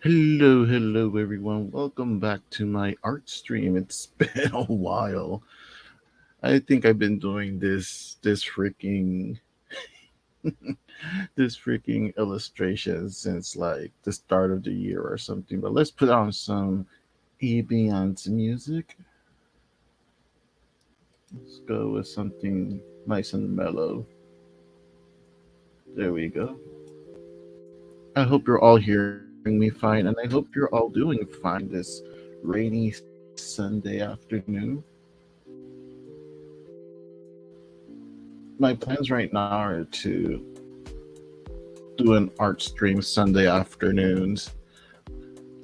Hello, everyone. Welcome back to my art stream. It's been a while. I think I've been doing this freaking illustration since like the start of the year or something. But let's put on some ambient music. Let's go with something nice and mellow. There we go. I hope you're all hearing me fine, and I hope you're all doing fine this rainy Sunday afternoon. My plans right now are to do an art stream Sunday afternoons.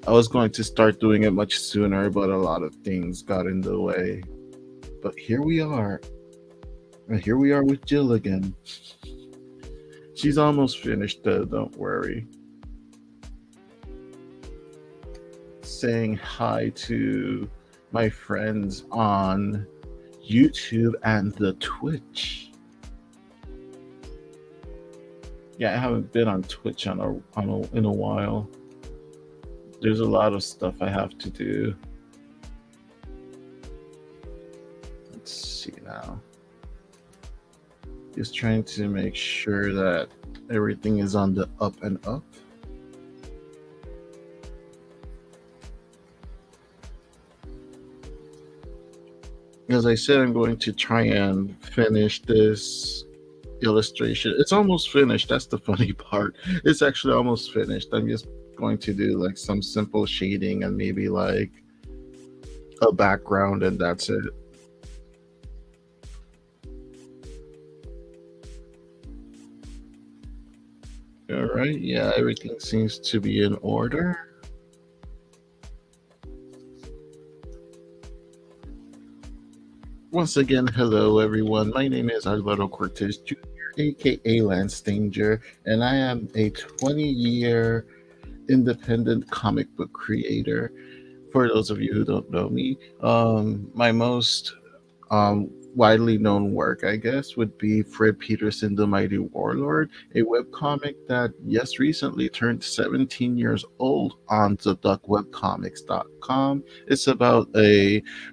I was going to start doing it much sooner, but a lot of things got in the way. But here we are. And here we are with Jill again. She's almost finished though, don't worry. Saying hi to my friends on YouTube and the Twitch. Yeah, I haven't been on Twitch in a while. There's a lot of stuff I have to do. Let's see now. Just trying to make sure that everything is on the up and up. As I said, I'm going to try and finish this illustration. It's almost finished. That's the funny part. It's actually almost finished. I'm just going to do like some simple shading and maybe like a background, and that's it. All right. Yeah, everything seems to be in order. Once again, hello everyone. My name is Alvaro Cortez Jr., aka Lance Danger, and I am a 20-year independent comic book creator. For those of you who don't know me, my most widely known work, I guess, would be Fred Peterson, The Mighty Warlord, a webcomic that, yes, recently turned 17 years old on theduckwebcomics.com. It's about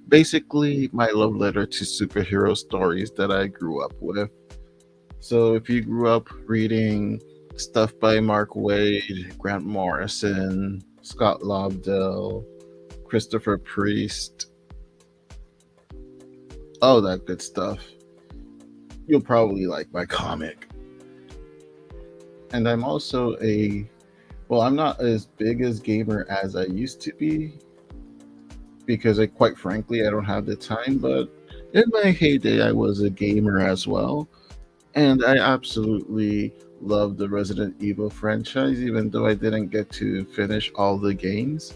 basically my love letter to superhero stories that I grew up with. So if you grew up reading stuff by Mark Waid, Grant Morrison, Scott Lobdell, Christopher Priest, all that good stuff, you'll probably like my comic. And I'm also I'm not as big as gamer as I used to be because quite frankly, I don't have the time. But in my heyday, I was a gamer as well. And I absolutely love the Resident Evil franchise, even though I didn't get to finish all the games.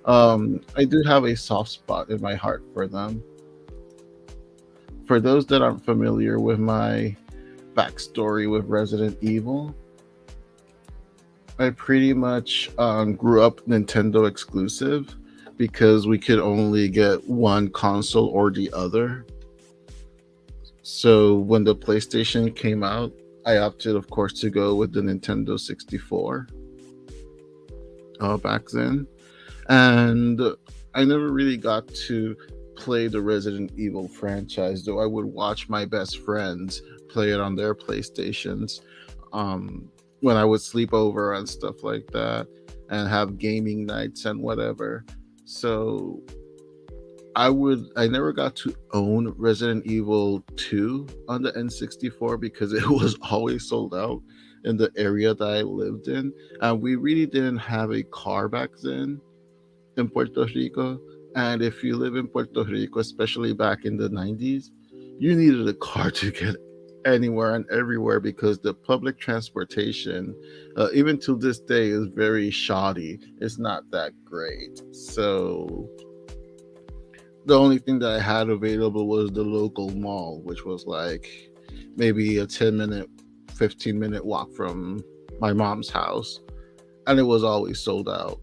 I do have a soft spot in my heart for them. For those that aren't familiar with my backstory with Resident Evil, I pretty much grew up Nintendo exclusive because we could only get one console or the other. So when the PlayStation came out, I opted, of course, to go with the Nintendo 64 back then. And I never really got to play the Resident Evil franchise, though I would watch my best friends play it on their PlayStations um, when I would sleep over and stuff like that and have gaming nights and whatever. So I never got to own Resident Evil 2 on the N64 because it was always sold out in the area that I lived in. And we really didn't have a car back then in Puerto Rico. And if you live in Puerto Rico, especially back in the 90s, you needed a car to get anywhere and everywhere because the public transportation, even to this day, is very shoddy. It's not that great. So the only thing that I had available was the local mall, which was like maybe a 10-minute, 15-minute walk from my mom's house. And it was always sold out.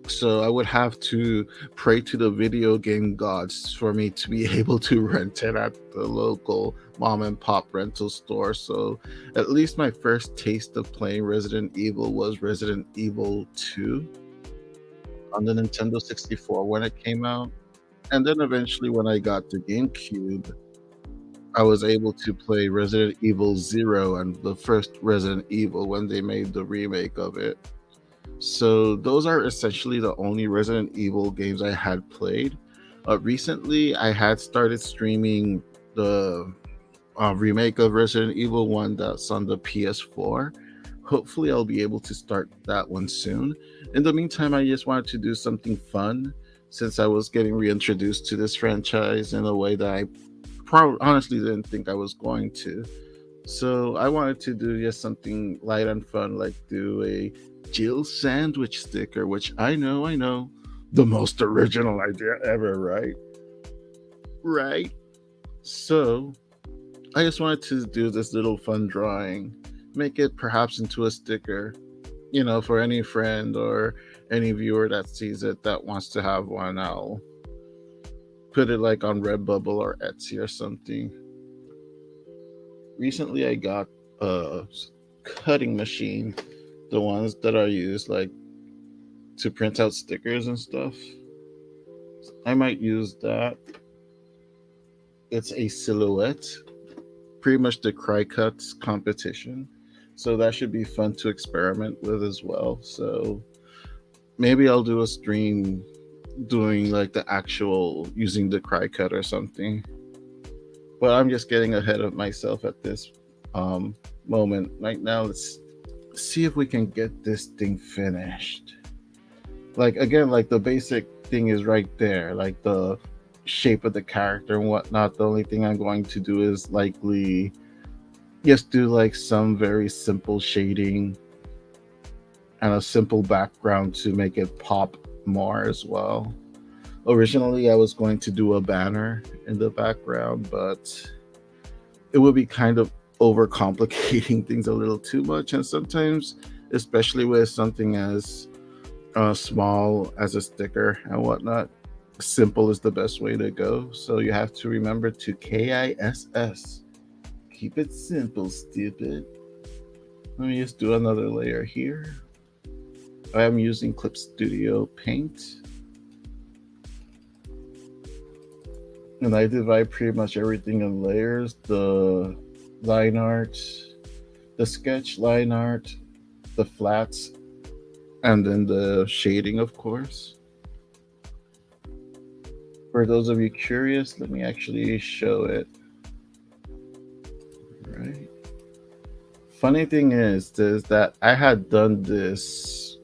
So I would have to pray to the video game gods for me to be able to rent it at the local mom and pop rental store. So at least my first taste of playing Resident Evil was Resident Evil 2. on the Nintendo 64 when it came out. And then eventually, when I got the GameCube, I was able to play Resident Evil Zero and the first Resident Evil when they made the remake of it. So those are essentially the only Resident Evil games I had played. Recently, I had started streaming the remake of Resident Evil 1 that's on the PS4. Hopefully, I'll be able to start that one soon. In the meantime, I just wanted to do something fun since I was getting reintroduced to this franchise in a way that I honestly didn't think I was going to. So I wanted to do just something light and fun, like do a Jill sandwich sticker, which I know, the most original idea ever, right? Right. So I just wanted to do this little fun drawing, make it perhaps into a sticker, for any friend or any viewer that sees it that wants to have one. I'll put it like on Redbubble or Etsy or something. Recently, I got a cutting machine, the ones that are used like to print out stickers and stuff. I might use that. It's a Silhouette, pretty much the Crycuts competition. So that should be fun to experiment with as well. So maybe I'll do a stream doing like the actual using the Crycut or something. But I'm just getting ahead of myself at this moment. Right now, let's see if we can get this thing finished. Like, again, like the basic thing is right there, like the shape of the character and whatnot. The only thing I'm going to do is likely just do like some very simple shading and a simple background to make it pop more as well. Originally, I was going to do a banner in the background, but it would be kind of overcomplicating things a little too much. And sometimes, especially with something as small as a sticker and whatnot, simple is the best way to go. So you have to remember to KISS. Keep it simple, stupid. Let me just do another layer here. I am using Clip Studio Paint. And I divide pretty much everything in layers. The line art, the sketch line art, the flats, and then the shading, of course. For those of you curious, let me actually show it. Right. Funny thing is that I had done this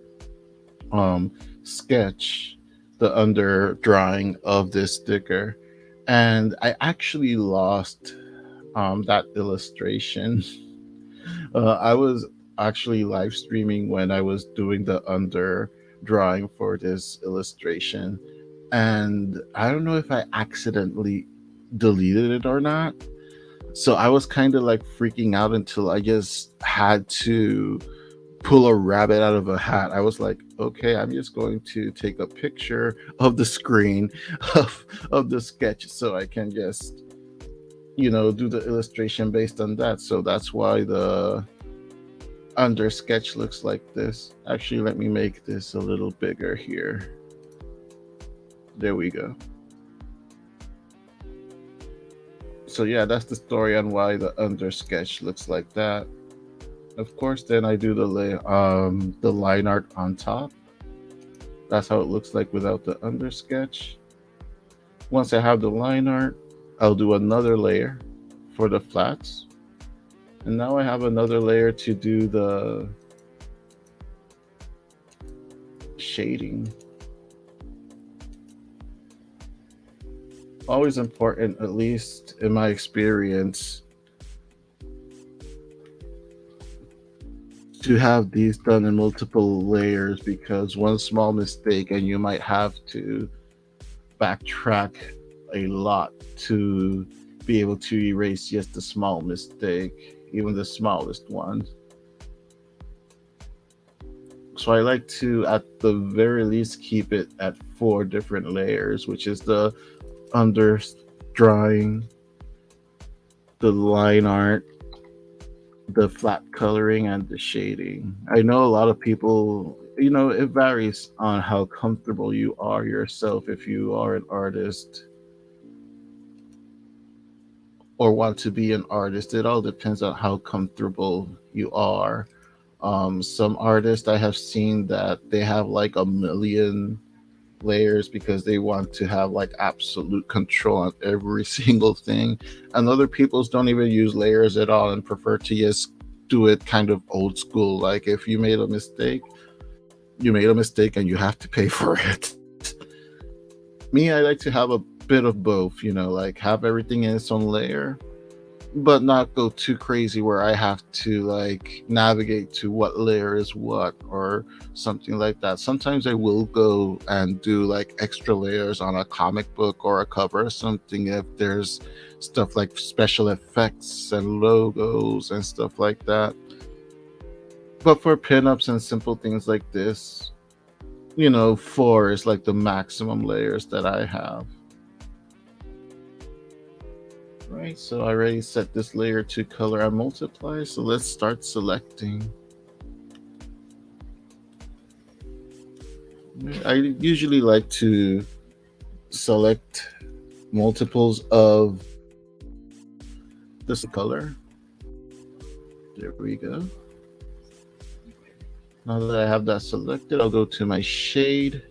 sketch, the under drawing of this sticker, and I actually lost that illustration. I was actually live streaming when I was doing the under drawing for this illustration, and I don't know if I accidentally deleted it or not. So I was kind of like freaking out until I just had to pull a rabbit out of a hat. I was like, okay, I'm just going to take a picture of the screen of the sketch so I can just, do the illustration based on that. So that's why the under sketch looks like this. Actually, let me make this a little bigger here. There we go. So yeah, that's the story on why the under sketch looks like that. Of course, then I do the line art on top. That's how it looks like without the under sketch. Once I have the line art, I'll do another layer for the flats. And now I have another layer to do the shading. Always important, at least in my experience, to have these done in multiple layers, because one small mistake and you might have to backtrack a lot to be able to erase just a small mistake, even the smallest one. So I like to, at the very least, keep it at 4 different layers, which is the under drawing, the line art, the flat coloring and the shading. I know a lot of people, it varies on how comfortable you are yourself if you are an artist or want to be an artist. It all depends on how comfortable you are. Some artists I have seen that they have like a million layers because they want to have like absolute control on every single thing. And other people's don't even use layers at all and prefer to just do it kind of old school. Like if you made a mistake, you made a mistake and you have to pay for it. Me, I like to have a bit of both, like have everything in its own layer, but not go too crazy where I have to like navigate to what layer is what or something like that. Sometimes I will go and do like extra layers on a comic book or a cover or something if there's stuff like special effects and logos and stuff like that. But for pinups and simple things like this, four is like the maximum layers that I have. Right, so I already set this layer to color and multiply, so let's start selecting. I usually like to select multiples of this color. There we go. Now that I have that selected, I'll go to my shade.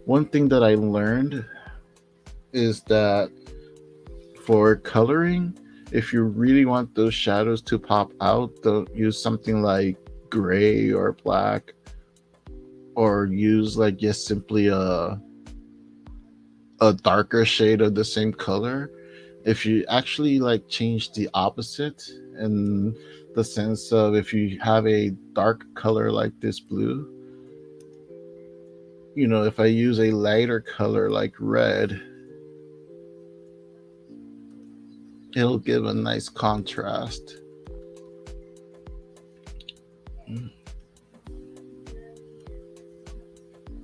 One thing that I learned is that for coloring, if you really want those shadows to pop out, don't use something like gray or black, or use like just simply a darker shade of the same color. If you actually like change the opposite in the sense of if you have a dark color like this blue, if I use a lighter color like red, it'll give a nice contrast.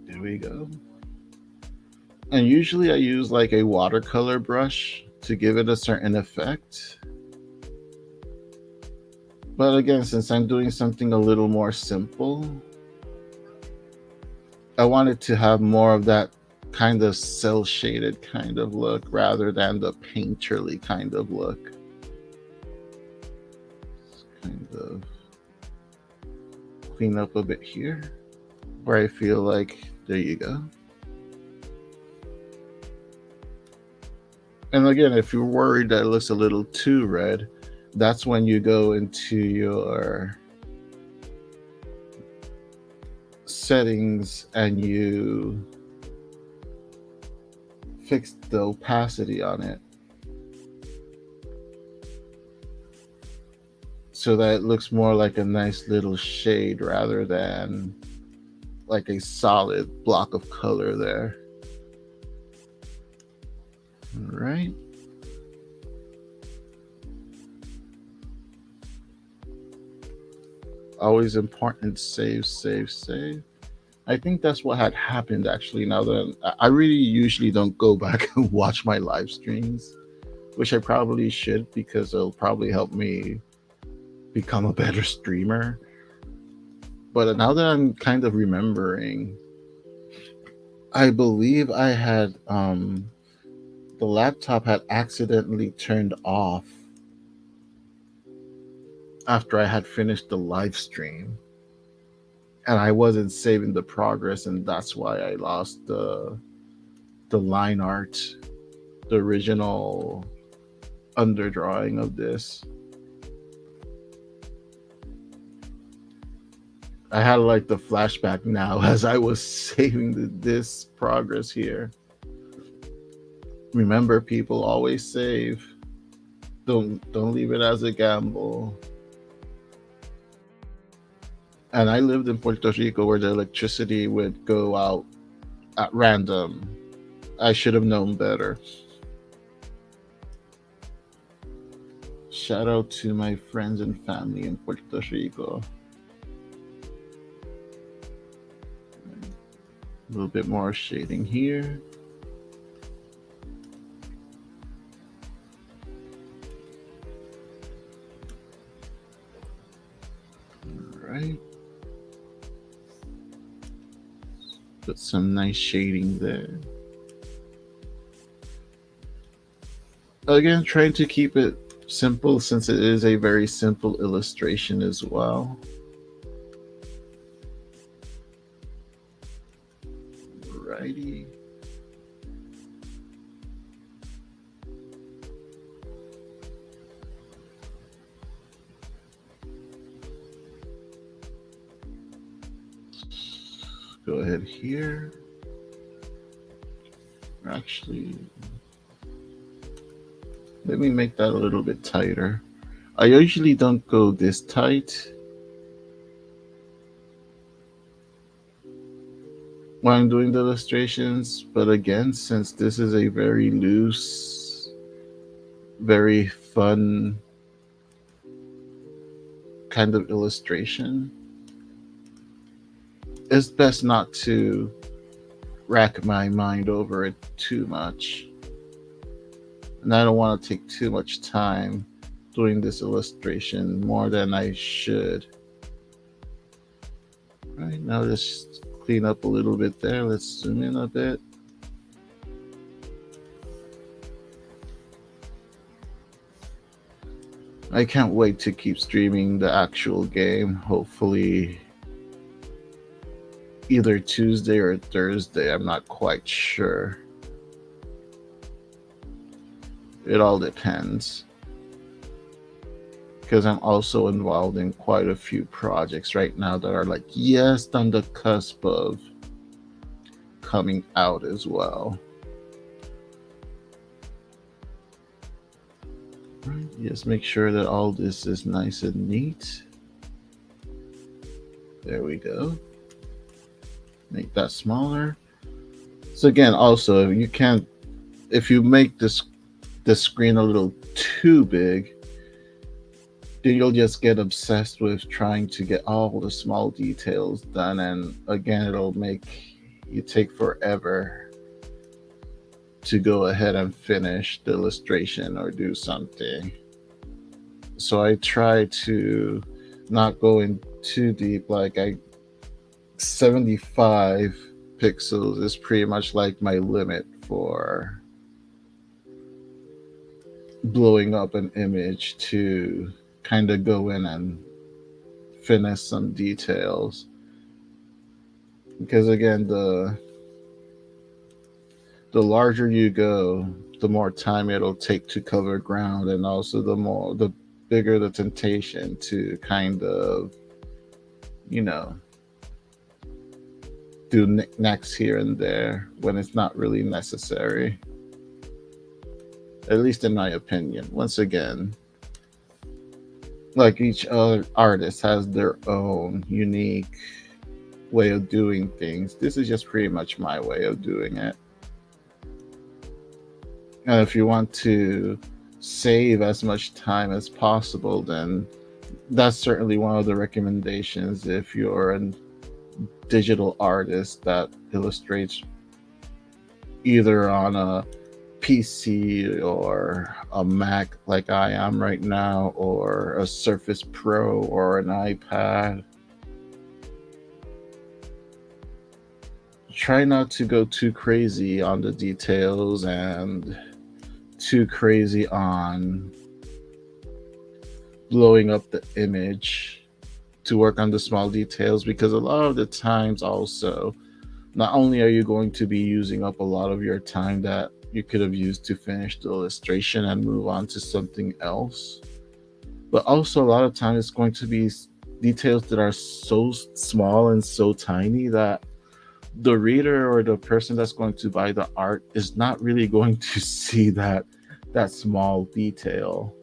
There we go. And usually I use like a watercolor brush to give it a certain effect. But again, since I'm doing something a little more simple, I wanted to have more of that kind of cell shaded kind of look rather than the painterly kind of look. Kind of clean up a bit here where I feel like, there you go. And again, if you're worried that it looks a little too red, that's when you go into your settings and you fix the opacity on it so that it looks more like a nice little shade rather than like a solid block of color there. All right. Always important, save, save, save. I think that's what had happened actually. Now that I really usually don't go back and watch my live streams, which I probably should because it'll probably help me become a better streamer. But now that I'm kind of remembering, I believe I had the laptop had accidentally turned off after I had finished the live stream. And I wasn't saving the progress, and that's why I lost the line art, the original underdrawing of this. I had like the flashback now as I was saving this progress here. Remember, people, always save. Don't leave it as a gamble. And I lived in Puerto Rico where the electricity would go out at random. I should have known better. Shout out to my friends and family in Puerto Rico. A little bit more shading here. right? Put some nice shading there. Again, trying to keep it simple since it is a very simple illustration as well. Righty. Go ahead here. Actually, let me make that a little bit tighter. I usually don't go this tight when I'm doing the illustrations, but again, since this is a very loose, very fun kind of illustration, it's best not to rack my mind over it too much. And I don't want to take too much time doing this illustration more than I should. Right now, just clean up a little bit there. Let's zoom in a bit. I can't wait to keep streaming the actual game. Hopefully, either Tuesday or Thursday. I'm not quite sure. It all depends. Because I'm also involved in quite a few projects right now that are like just on the cusp of coming out as well. Right, just make sure that all this is nice and neat. There we go. Make that smaller. So again, also you can't, if you make this screen a little too big, then you'll just get obsessed with trying to get all the small details done, and again, it'll make you take forever to go ahead and finish the illustration or do something. So I try to not go in too deep. Like 75 pixels is pretty much like my limit for blowing up an image to kind of go in and finish some details. Because again, the larger you go, the more time it'll take to cover ground, and also the bigger the temptation to kind of, do knickknacks here and there when it's not really necessary. At least in my opinion. Once again, like each other artist has their own unique way of doing things. This is just pretty much my way of doing it. And if you want to save as much time as possible, then that's certainly one of the recommendations if you're a digital artist that illustrates either on a PC or a Mac like I am right now, or a Surface Pro or an iPad. Try not to go too crazy on the details and too crazy on blowing up the image to work on the small details, because a lot of the times also, not only are you going to be using up a lot of your time that you could have used to finish the illustration and move on to something else, but also a lot of times it's going to be details that are so small and so tiny that the reader or the person that's going to buy the art is not really going to see that small detail.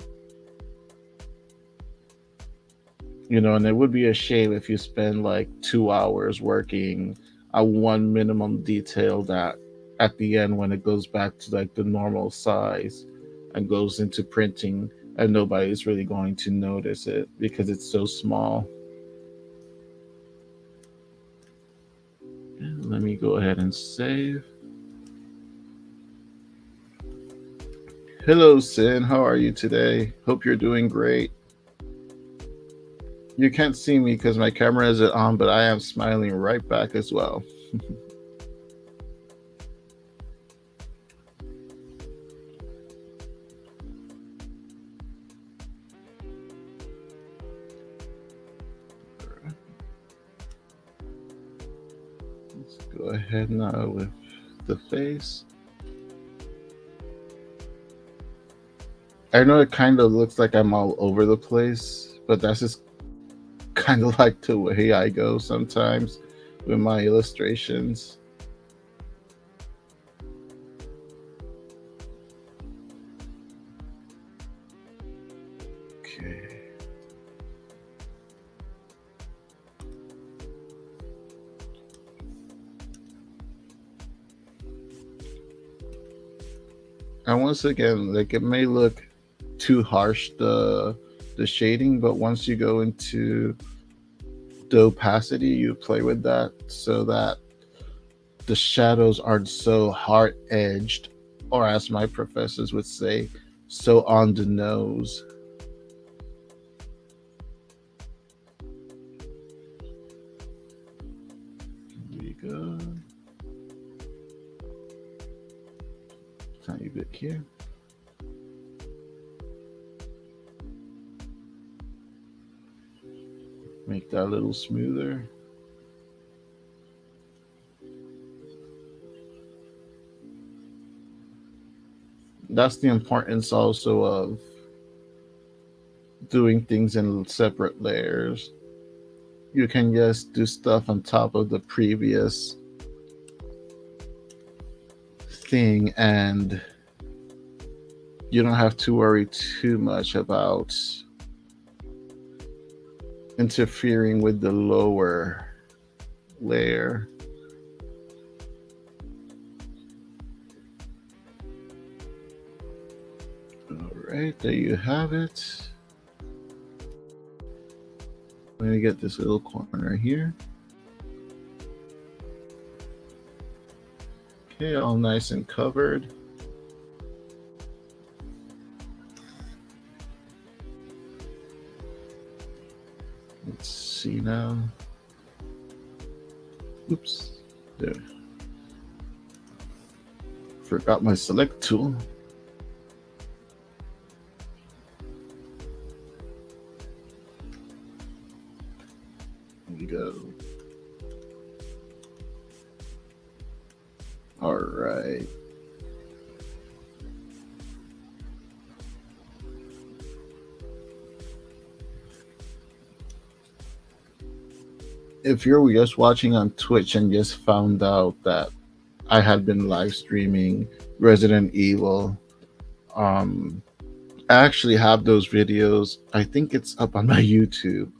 And it would be a shame if you spend like 2 hours working on one minimum detail that at the end, when it goes back to like the normal size and goes into printing, and nobody's really going to notice it because it's so small. Let me go ahead and save. Hello, Sin. How are you today? Hope you're doing great. You can't see me because my camera isn't on, but I am smiling right back as well. Let's go ahead now with the face. I know it kind of looks like I'm all over the place, but that's just kind of like the way I go sometimes with my illustrations. Okay. And once again, like it may look too harsh the shading, but once you go into the opacity, you play with that so that the shadows aren't so hard edged, or as my professors would say, so on the nose. Here we go. Tiny bit here. Make that a little smoother. That's the importance also of doing things in separate layers. You can just do stuff on top of the previous thing, and you don't have to worry too much about interfering with the lower layer. All right, there you have it. I'm gonna get this little corner here. Okay, all nice and covered. Let's see now. Oops, there. Forgot my select tool. Here we go. All right. If you're just watching on Twitch and just found out that I had been live streaming Resident Evil, um, I actually have those videos. I think it's up on my YouTube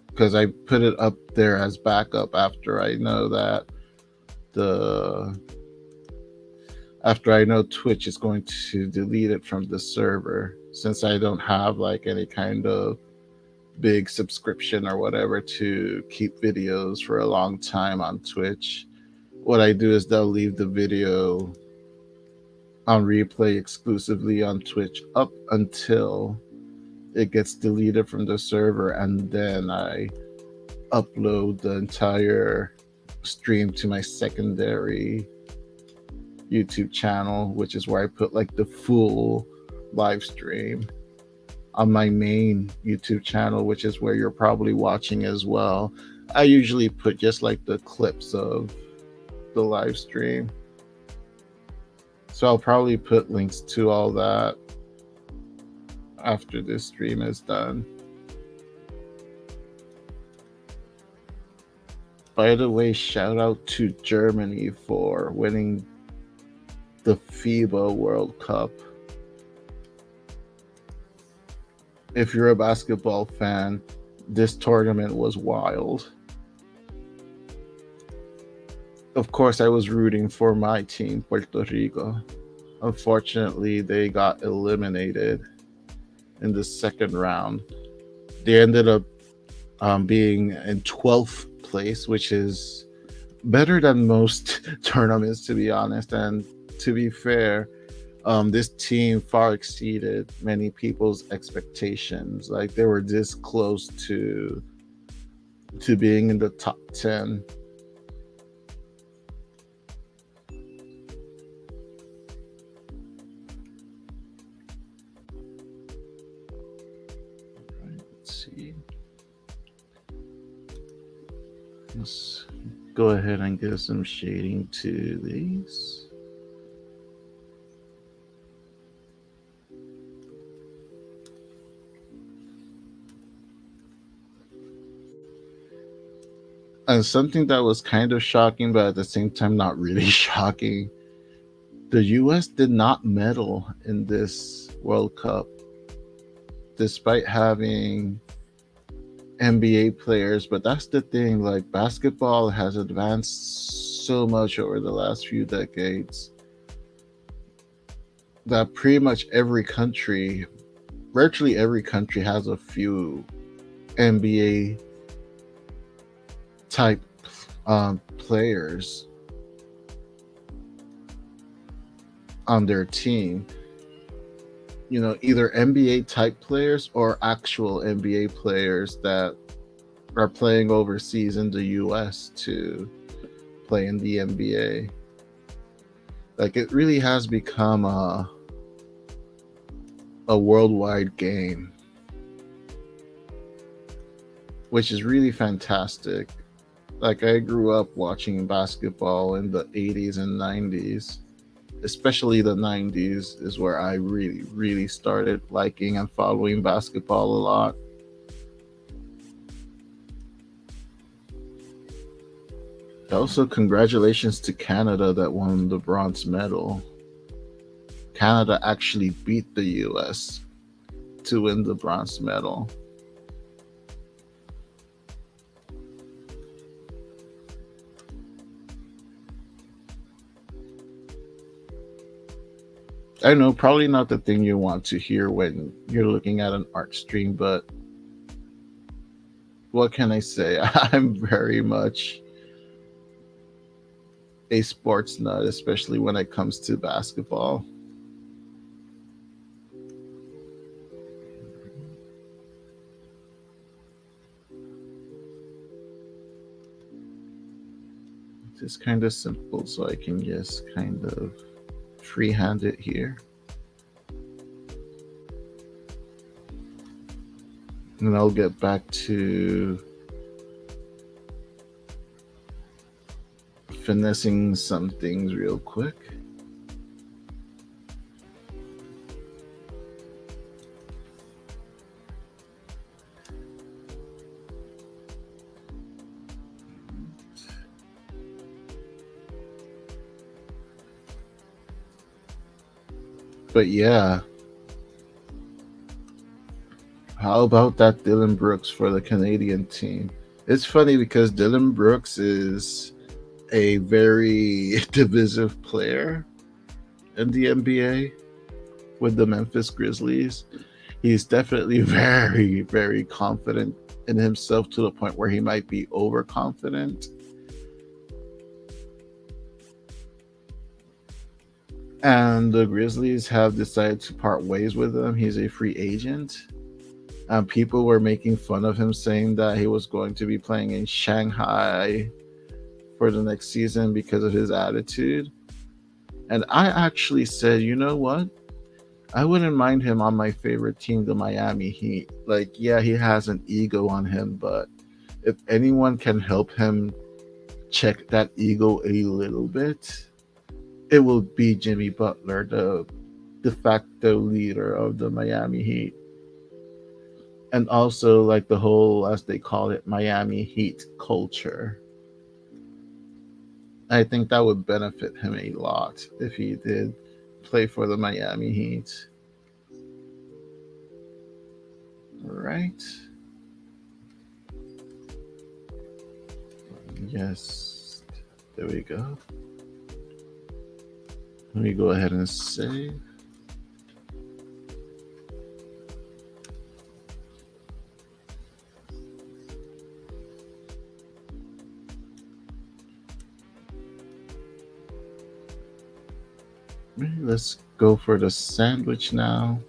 because I put it up there as backup after I know that the after I know Twitch is going to delete it from the server, since I don't have like any kind of big subscription or whatever to keep videos for a long time on Twitch. What I do is they'll leave the video on replay exclusively on Twitch up until it gets deleted from the server, and then I upload the entire stream to my secondary YouTube channel, which is where I put like the full live stream. On my main YouTube channel, which is where you're probably watching as well, I usually put just like the clips of the live stream. So I'll probably put links to all that after this stream is done. By the way, shout out to Germany for winning the FIBA World Cup. If you're a basketball fan, this tournament was wild. Of course, I was rooting for my team, Puerto Rico. Unfortunately, they got eliminated in the second round. They ended up being in 12th place, which is better than most tournaments, to be honest. And to be fair, this team far exceeded many people's expectations. Like they were this close to to being in the top 10. Right, let's see. Let's go ahead and give some shading to these. And something that was kind of shocking, but at the same time not really shocking, the US did not medal in this World Cup, despite having NBA players. But that's the thing, like basketball has advanced so much over the last few decades that pretty much every country, virtually every country, has a few NBA type players on their team. You know, either NBA type players or actual NBA players that are playing overseas in the US to play in the NBA. Like it really has become a worldwide game, which is really fantastic. Like I grew up watching basketball in the 80s and 90s. Especially the 90s is where I really started liking and following basketball a lot. Also, congratulations to Canada that won the bronze medal. Canada actually beat the US to win the bronze medal. I know, probably not the thing you want to hear when you're looking at an art stream, but what can I say? I'm very much a sports nut, especially when it comes to basketball. It's kind of simple, so I can just kind of freehand it here. And I'll get back to finessing some things real quick. But yeah, how about that Dylan Brooks for the Canadian team? It's funny because Dylan Brooks is a very divisive player in the NBA with the Memphis Grizzlies. He's definitely very confident in himself to the point where he might be overconfident. And the Grizzlies have decided to part ways with him. He's a free agent. People were making fun of him, saying that he was going to be playing in Shanghai for the next season because of his attitude. And I actually said, you know what? I wouldn't mind him on my favorite team, the Miami Heat. Like, yeah, he has an ego on him, but if anyone can help him check that ego a little bit, it will be Jimmy Butler, the de facto leader of the Miami Heat. And also, like the whole, as they call it, Miami Heat culture. I think that would benefit him a lot if he did play for the Miami Heat. Right? Yes. There we go. Let me go ahead and save. Let's go for the sandwich now.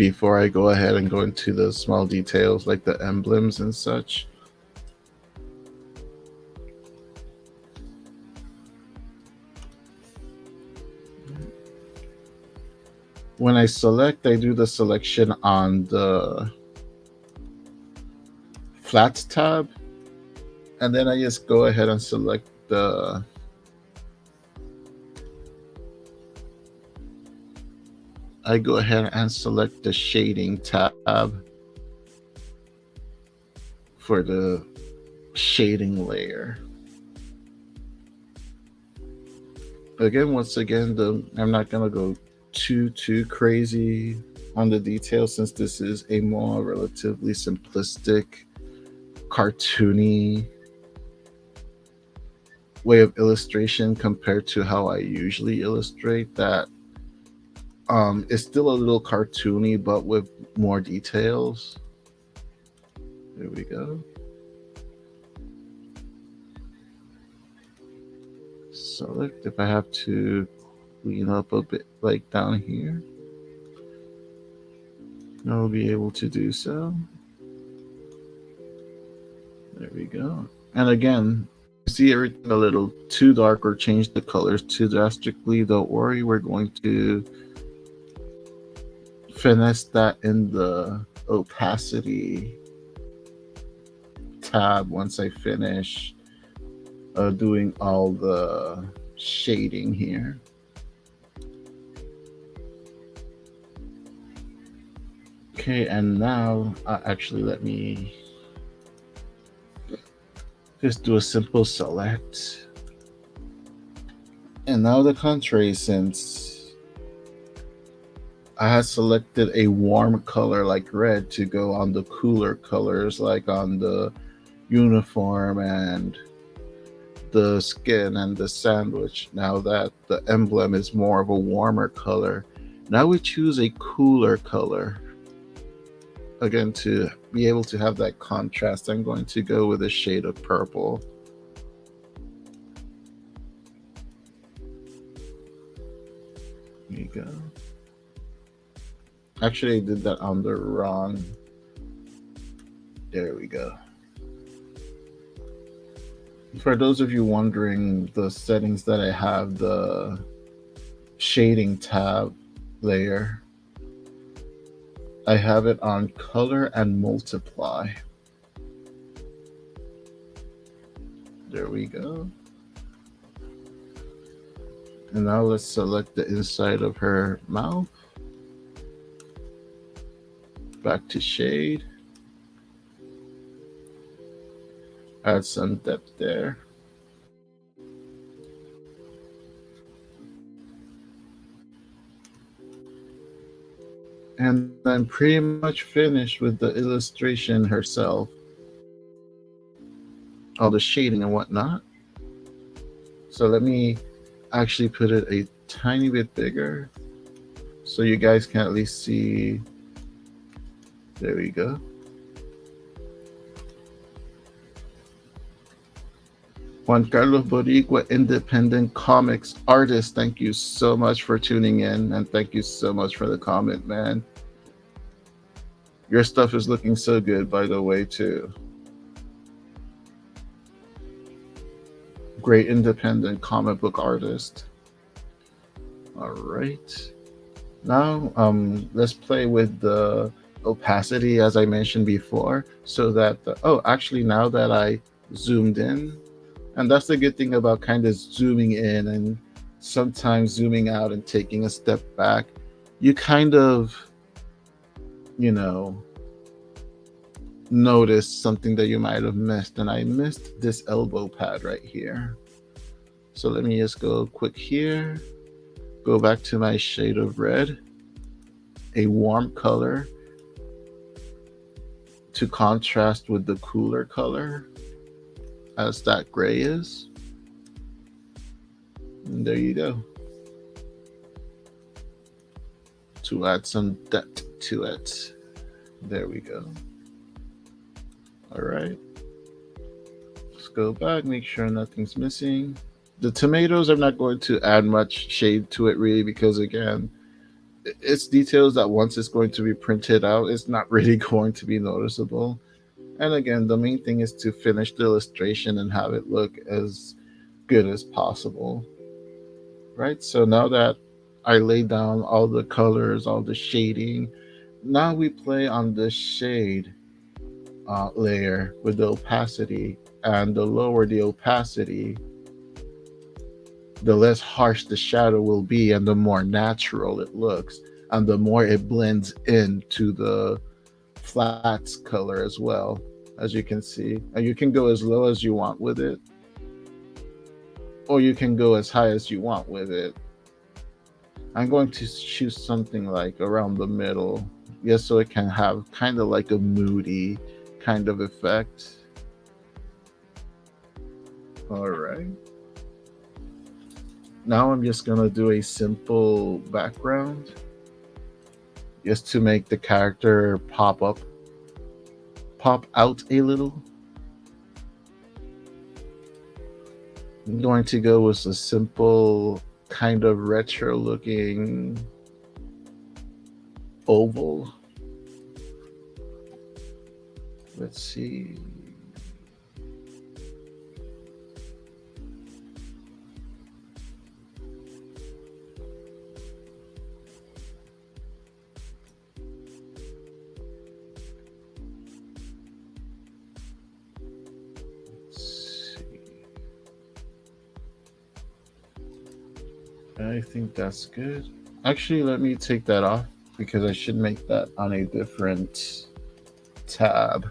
before I go ahead and go into the small details like the emblems and such. When I select, I do the selection on the flat tab, and then I just go ahead and select the shading tab for the shading layer. Again, once again, I'm not gonna go too crazy on the details since this is a more relatively simplistic, cartoony way of illustration compared to how I usually illustrate. That it's still a little cartoony, but with more details. There we go. Select if I have to clean up a bit, like down here. I'll be able to do so. There we go. And again, see everything a little too dark or change the colors too drastically, don't worry, we're going to finesse that in the opacity tab once I finish doing all the shading here. Okay, and now actually let me just do a simple select. And now the contrary, since I had selected a warm color like red to go on the cooler colors like on the uniform and the skin and the sandwich. Now that the emblem is more of a warmer color, now we choose a cooler color. Again, to be able to have that contrast, I'm going to go with a shade of purple. There you go. Actually, I did that on the wrong. There we go. For those of you wondering, the settings that I have, the shading tab layer, I have it on color and multiply. There we go. And now let's select the inside of her mouth. Back to shade. Add some depth there. And I'm pretty much finished with the illustration herself. All the shading and whatnot. So let me actually put it a tiny bit bigger so you guys can at least see. There we go. Juan Carlos Boricua, independent comics artist. Thank you so much for tuning in, and thank you so much for the comment, man. Your stuff is looking so good, by the way, too. Great independent comic book artist. All right. Now, let's play with the opacity, as I mentioned before, so that actually, now that I zoomed in, and that's the good thing about kind of zooming in and sometimes zooming out and taking a step back, you kind of, notice something that you might have missed. And I missed this elbow pad right here. So let me just go quick here, go back to my shade of red, a warm color to contrast with the cooler color as that gray is. And there you go. To add some depth to it. There we go. All right. Let's go back, make sure nothing's missing. The tomatoes, I'm not going to add much shade to it really, because again, It's details that once it's going to be printed out, it's not really going to be noticeable. And again, the main thing is to finish the illustration and have it look as good as possible. Right? So now that I lay down all the colors, all the shading, now we play on the shade layer with the opacity. And the lower the opacity, the less harsh the shadow will be and the more natural it looks. And the more it blends into the flats color as well, as you can see. And you can go as low as you want with it, or you can go as high as you want with it. I'm going to choose something like around the middle, just so it can have kind of like a moody kind of effect. All right. Now I'm just gonna do a simple background just to make the character pop out a little. I'm going to go with a simple kind of retro looking oval. Let's see. Let's see. I think that's good. Actually, let me take that off because I should make that on a different tab.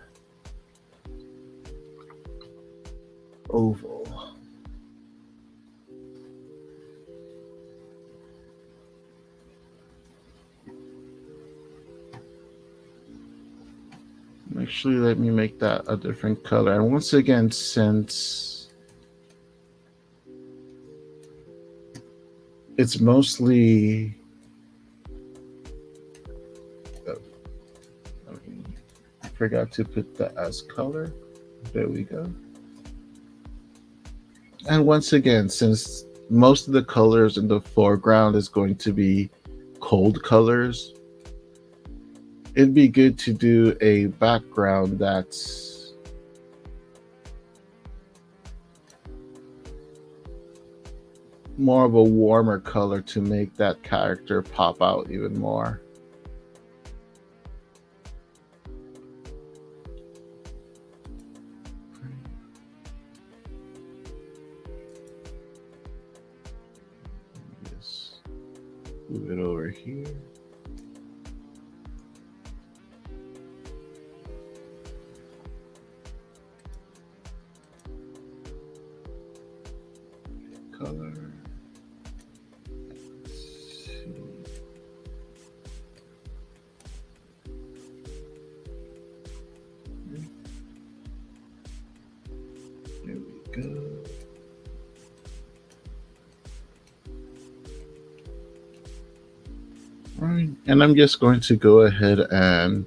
Oval. Actually, let me make that a different color. And once again, since it's mostly I forgot to put that as color. There we go. And once again, since most of the colors in the foreground is going to be cold colors, it'd be good to do a background that's more of a warmer color to make that character pop out even more. Just move it over here. Color. There we go. All right, and I'm just going to go ahead and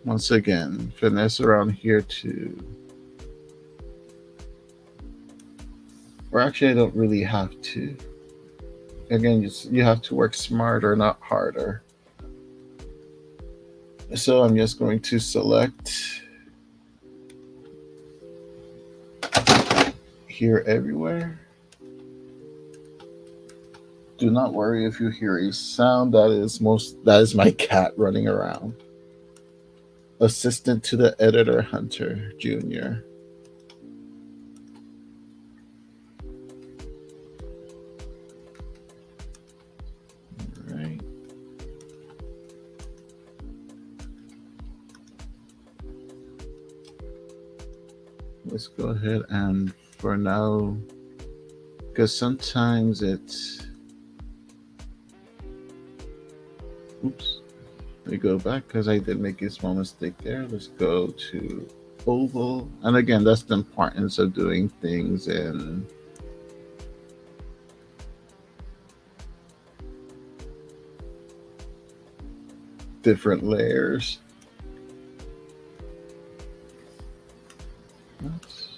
once again finesse around here to, or actually I don't really have to. Again, you have to work smarter, not harder. So I'm just going to select here everywhere. Do not worry if you hear a sound. That is my cat running around. Assistant to the editor, Hunter Jr. All right. Let's go ahead and for now, because sometimes it's, oops, let me go back because I did make a small mistake there. Let's go to oval. And again, that's the importance of doing things in different layers. Oops.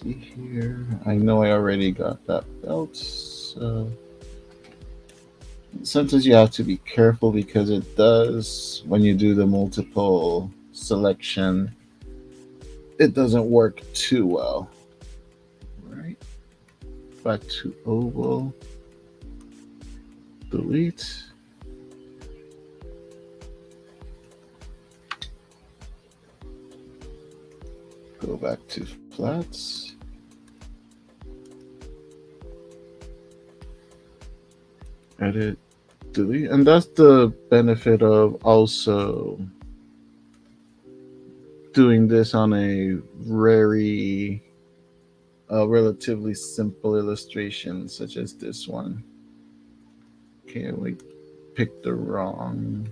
see here. I know I already got that belt, so sometimes you have to be careful because it does, when you do the multiple selection, it doesn't work too well. Right, back to oval, delete. Go back to flats. Edit, delete. And that's the benefit of also doing this on a very relatively simple illustration such as this one. Okay, we picked the wrong.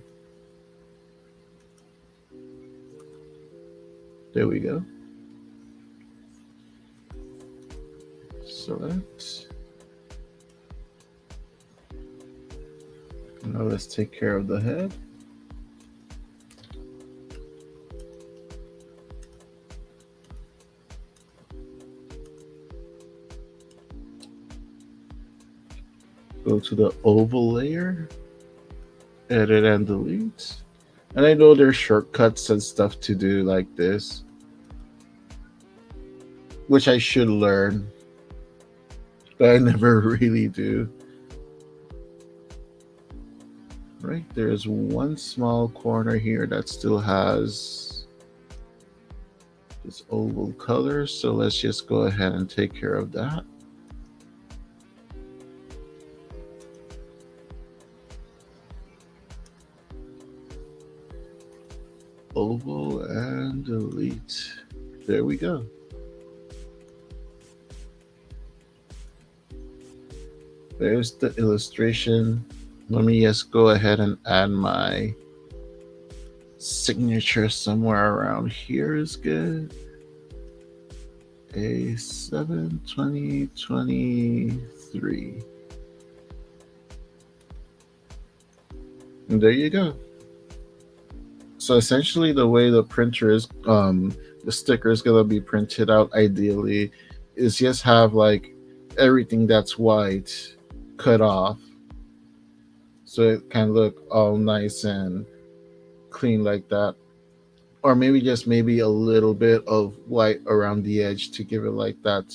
There we go. Select. Now let's take care of the head. Go to the oval layer, edit and delete. And I know there's shortcuts and stuff to do like this, which I should learn, but I never really do. Right, there's one small corner here that still has this oval color, so let's just go ahead and take care of that. Oval and delete. There we go. There's the illustration. Let me just go ahead and add my signature somewhere around here is good. A7 2023. And there you go. So essentially the way the printer is the sticker is gonna be printed out ideally is just have like everything that's white cut off, so it can look all nice and clean like that, or maybe just maybe a little bit of white around the edge to give it like that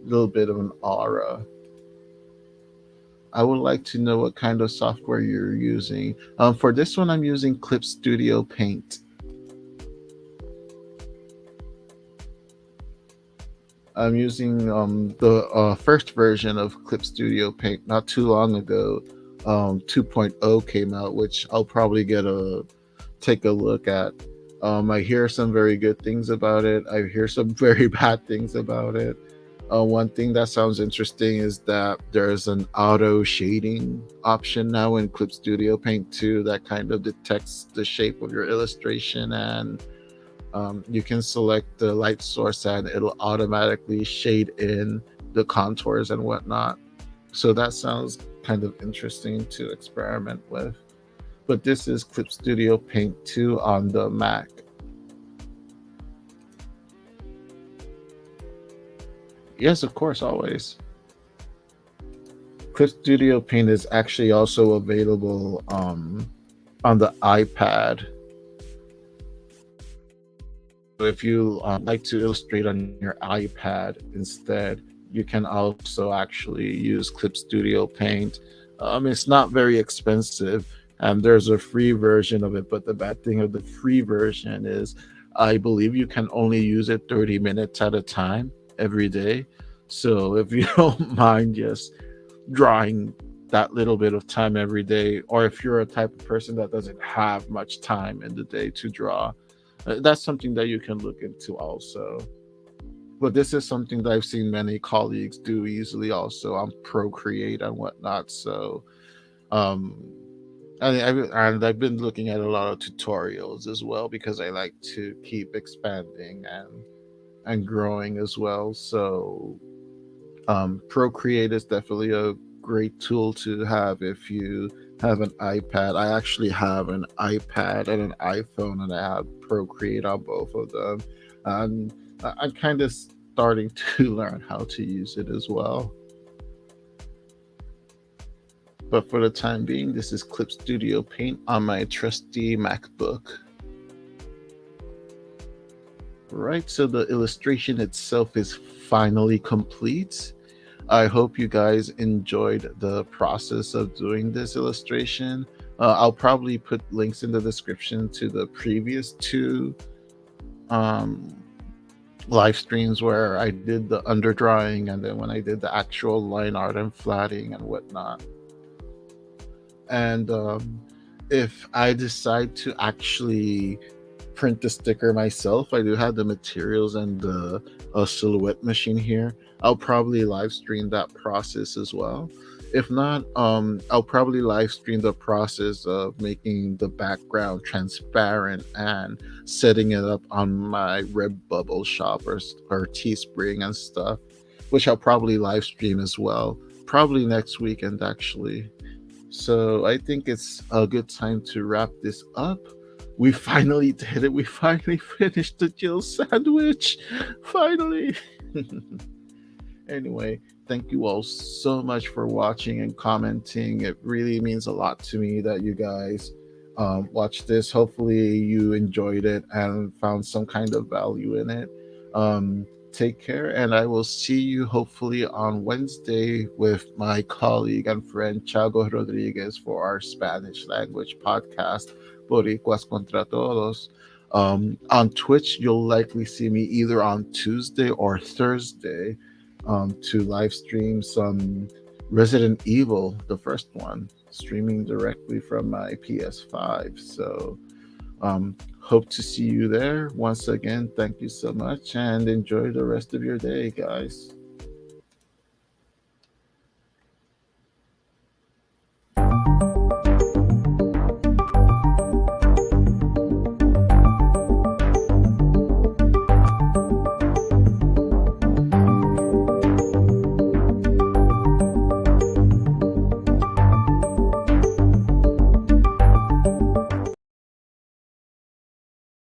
little bit of an aura. I would like to know what kind of software you're using. For this one, I'm using Clip Studio Paint. I'm using the first version of Clip Studio Paint. Not too long ago, 2.0 came out, which I'll probably take a look at. I hear some very good things about it. I hear some very bad things about it. One thing that sounds interesting is that there's an auto shading option now in Clip Studio Paint 2 that kind of detects the shape of your illustration, and you can select the light source and it'll automatically shade in the contours and whatnot. So that sounds kind of interesting to experiment with. But this is Clip Studio Paint 2 on the Mac. Yes, of course, always. Clip Studio Paint is actually also available on the iPad. So if you like to illustrate on your iPad instead, you can also actually use Clip Studio Paint. It's not very expensive, and there's a free version of it, but the bad thing of the free version is I believe you can only use it 30 minutes at a time every day. So if you don't mind just drawing that little bit of time every day, or if you're a type of person that doesn't have much time in the day to draw, that's something that you can look into also. But this is something that I've seen many colleagues do easily also on Procreate and whatnot. So um I've been looking at a lot of tutorials as well because I like to keep expanding and growing as well. So Procreate is definitely a great tool to have if you have an iPad. I actually have an iPad and an iPhone, and I have Procreate on both of them. And I kind of starting to learn how to use it as well. But for the time being, this is Clip Studio Paint on my trusty MacBook. Right, so the illustration itself is finally complete. I hope you guys enjoyed the process of doing this illustration. I'll probably put links in the description to the previous two um, live streams where I did the underdrawing and then when I did the actual line art and flatting and whatnot. And if I decide to actually print the sticker myself, I do have the materials and the silhouette machine here. I'll probably live stream that process as well. If not, I'll probably live stream the process of making the background transparent and setting it up on my Redbubble shop or Teespring and stuff, which I'll probably live stream as well, probably next weekend actually. So I think it's a good time to wrap this up. We finally did it. We finally finished the Jill sandwich. Finally. Anyway, thank you all so much for watching and commenting. It really means a lot to me that you guys watched this. Hopefully, you enjoyed it and found some kind of value in it. Take care, and I will see you hopefully on Wednesday with my colleague and friend Chago Rodriguez for our Spanish language podcast, Boricuas contra Todos. On Twitch, you'll likely see me either on Tuesday or Thursday to live stream some Resident Evil, the first one, streaming directly from my PS5. So, hope to see you there. Once again, thank you so much and enjoy the rest of your day, guys.